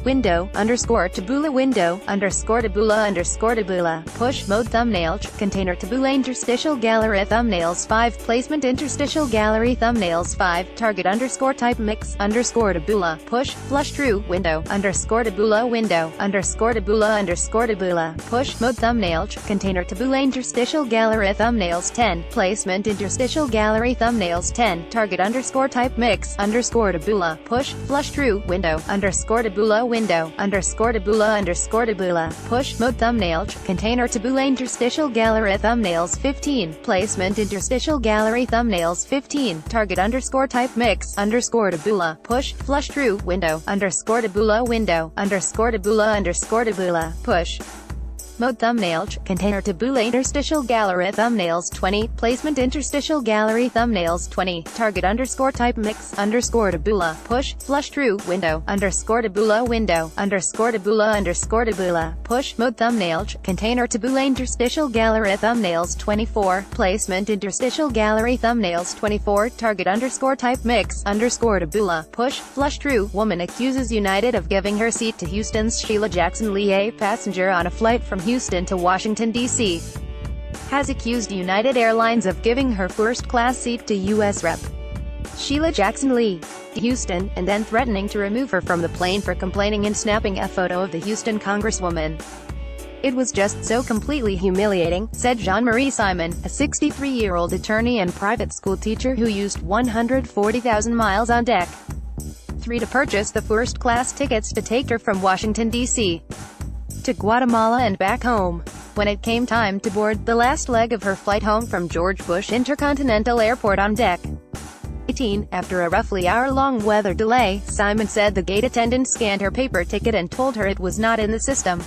Window, _Taboola window, _Taboola, push mode thumbnail, container Taboola interstitial gallery thumbnails 5 placement interstitial gallery thumbnails 5 target _type mix, _Taboola, push, flush through, window, _Taboola window, _Taboola, push mode thumbnail, container Taboola interstitial gallery thumbnails 10 placement interstitial gallery thumbnails 10 target _type mix, _Taboola, push, flush through, window, _Taboola window, _Taboola, push mode thumbnail, container Taboola interstitial gallery thumbnails 15 placement interstitial gallery thumbnails 15 target _type mix, _Taboola, push, flush through, window, _Taboola window, _Taboola, push mode thumbnail, container Taboola interstitial gallery thumbnails 20 placement interstitial gallery thumbnails 20 target _type mix, _Taboola, push, flush through, window, _Taboola window, _Taboola, push mode thumbnail, container Taboola interstitial gallery thumbnails 24 placement interstitial gallery thumbnails 24 target _type mix, _Taboola, push, flush through. Woman accuses United of giving her seat to Houston's Sheila Jackson Lee. A passenger on a flight from Houston to Washington, D.C. has accused United Airlines of giving her first-class seat to U.S. Rep. Sheila Jackson Lee, Houston, and then threatening to remove her from the plane for complaining and snapping a photo of the Houston congresswoman. "It was just so completely humiliating," said Jean-Marie Simon, a 63-year-old attorney and private school teacher who used 140,000 miles on deck 3 to purchase the first-class tickets to take her from Washington, D.C. to Guatemala and back home. When it came time to board the last leg of her flight home from George Bush Intercontinental Airport on deck 18, after a roughly hour-long weather delay, Simon said the gate attendant scanned her paper ticket and told her it was not in the system.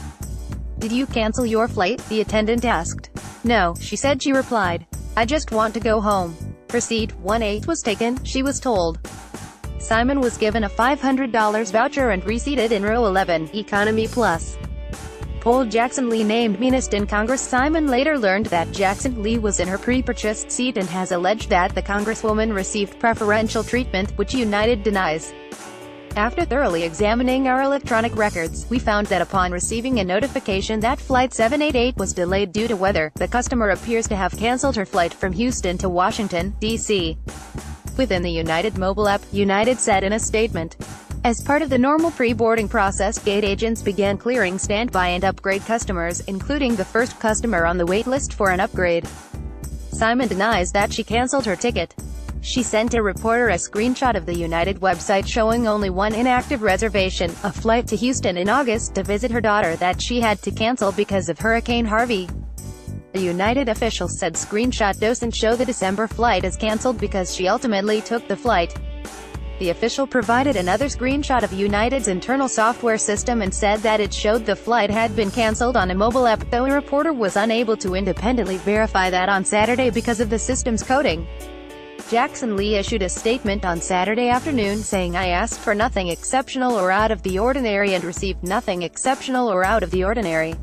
"Did you cancel your flight?" the attendant asked. "No," she said. She replied, "I just want to go home." Her seat 1A was taken, she was told. Simon was given a $500 voucher and reseated in row 11, Economy Plus. Poll Jackson Lee named meanest in Congress. Simon later learned that Jackson Lee was in her pre-purchased seat and has alleged that the congresswoman received preferential treatment, which United denies. "After thoroughly examining our electronic records, we found that upon receiving a notification that Flight 788 was delayed due to weather, the customer appears to have canceled her flight from Houston to Washington, D.C. within the United mobile app," United said in a statement. As part of the normal pre-boarding process, gate agents began clearing standby and upgrade customers, including the first customer on the wait list for an upgrade. Simon denies that she canceled her ticket. She sent a reporter a screenshot of the United website showing only one inactive reservation, a flight to Houston in August to visit her daughter that she had to cancel because of Hurricane Harvey. A United official said screenshot doesn't show the December flight as canceled because she ultimately took the flight. The official provided another screenshot of United's internal software system and said that it showed the flight had been cancelled on a mobile app, though a reporter was unable to independently verify that on Saturday because of the system's coding. Jackson Lee issued a statement on Saturday afternoon saying, "I asked for nothing exceptional or out of the ordinary and received nothing exceptional or out of the ordinary."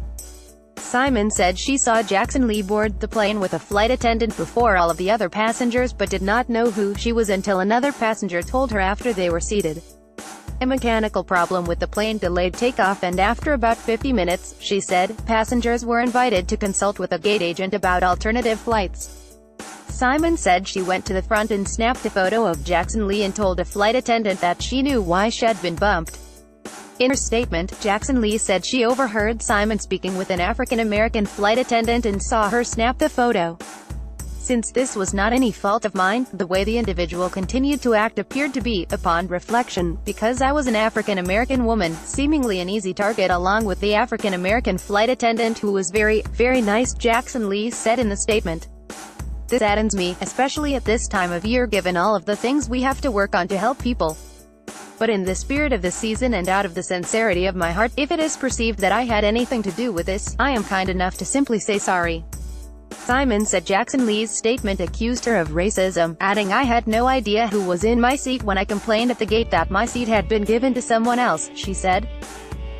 Simon said she saw Jackson Lee board the plane with a flight attendant before all of the other passengers but did not know who she was until another passenger told her after they were seated. A mechanical problem with the plane delayed takeoff, and after about 50 minutes, she said, passengers were invited to consult with a gate agent about alternative flights. Simon said she went to the front and snapped a photo of Jackson Lee and told a flight attendant that she knew why she had been bumped. In her statement, Jackson Lee said she overheard Simon speaking with an African-American flight attendant and saw her snap the photo. "Since this was not any fault of mine, the way the individual continued to act appeared to be, upon reflection, because I was an African-American woman, seemingly an easy target along with the African-American flight attendant who was very, very nice," Jackson Lee said in the statement. "This saddens me, especially at this time of year given all of the things we have to work on to help people. But in the spirit of the season and out of the sincerity of my heart, if it is perceived that I had anything to do with this, I am kind enough to simply say sorry." Simon said Jackson Lee's statement accused her of racism, adding, "I had no idea who was in my seat when I complained at the gate that my seat had been given to someone else," she said.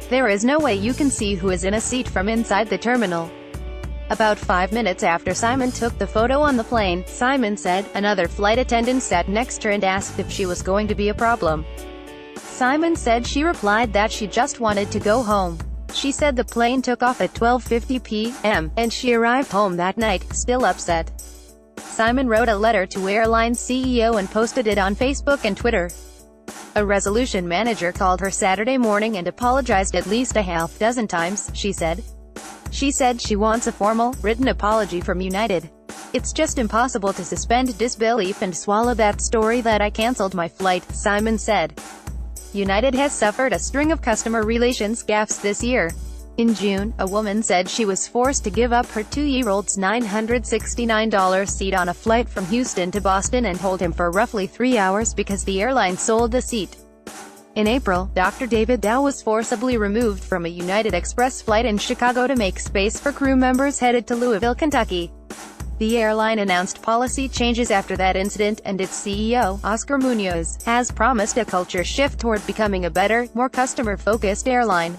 "There is no way you can see who is in a seat from inside the terminal." About 5 minutes after Simon took the photo on the plane, Simon said, another flight attendant sat next to her and asked if she was going to be a problem. Simon said she replied that she just wanted to go home. She said the plane took off at 12:50 p.m., and she arrived home that night, still upset. Simon wrote a letter to airline CEO and posted it on Facebook and Twitter. A resolution manager called her Saturday morning and apologized at least a half dozen times, she said. She said she wants a formal, written apology from United. "It's just impossible to suspend disbelief and swallow that story that I cancelled my flight," Simon said. United has suffered a string of customer relations gaffes this year. In June, a woman said she was forced to give up her 2-year-old's $969 seat on a flight from Houston to Boston and hold him for roughly 3 hours because the airline sold the seat. In April, Dr. David Dow was forcibly removed from a United Express flight in Chicago to make space for crew members headed to Louisville, Kentucky. The airline announced policy changes after that incident, and its CEO, Oscar Munoz, has promised a culture shift toward becoming a better, more customer-focused airline.